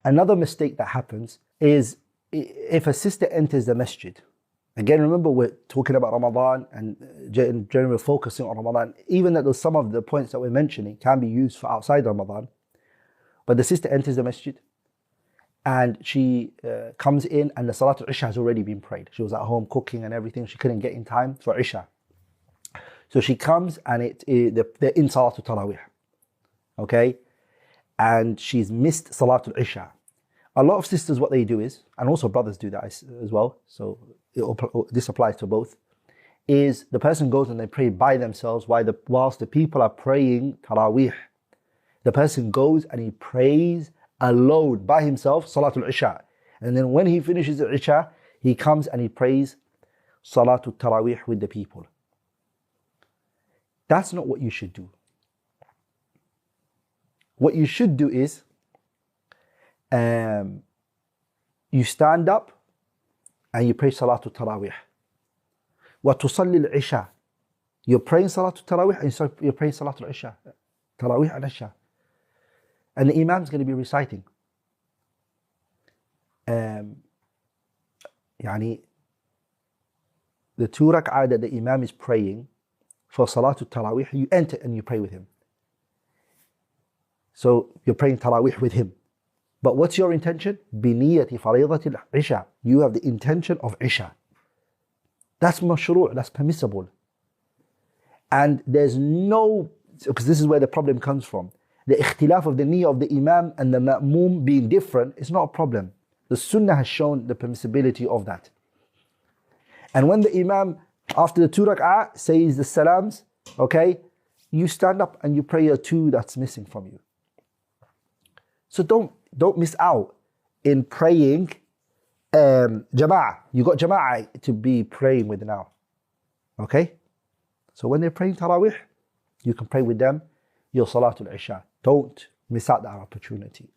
Another mistake that happens is if a sister enters the masjid. Again, remember we're talking about Ramadan and generally we're focusing on Ramadan. Even though some of the points that we're mentioning can be used for outside Ramadan. But the sister enters the masjid and she comes in and the Salatul Isha has already been prayed. She was at home cooking and everything. She couldn't get in time for Isha. So she comes and they're in Salatul Tarawih. Okay? And she's missed Salatul Isha. A lot of sisters, what they do is, and also brothers do that as well, so this applies to both, is the person goes and they pray by themselves whilst the people are praying Tarawih. The person goes and he prays alone by himself Salatul Isha. And then when he finishes the Isha, he comes and he prays Salatul Tarawih with the people. That's not what you should do. What you should do is, you stand up and you pray Salatul Tarawih. وَتُصَلِّ الْعِشَاء. You're praying Salatul Tarawih and you're praying Salatul Isha. Tarawih and Isha. And the Imam's going to be reciting. The 2 rak'ah that the Imam is praying for Salatul Tarawih, you enter and you pray with him. So you're praying Tarawih with him. But what's your intention? بِنِيَّةِ فَرِيضَةِ الْعِشَاء. You have the intention of Isha. That's mashru', that's permissible. And there's no, because this is where the problem comes from. The ikhtilaf of the niyyah of the Imam and the ma'moom being different is not a problem. The Sunnah has shown the permissibility of that. And when the Imam, after the 2 rak'ah, says the salams, okay, you stand up and you pray a 2 that's missing from you. So don't miss out in praying jama'ah. You got jama'ah to be praying with now. Okay? So when they're praying Tarawih, you can pray with them your Salatul Isha. Don't miss out that opportunity.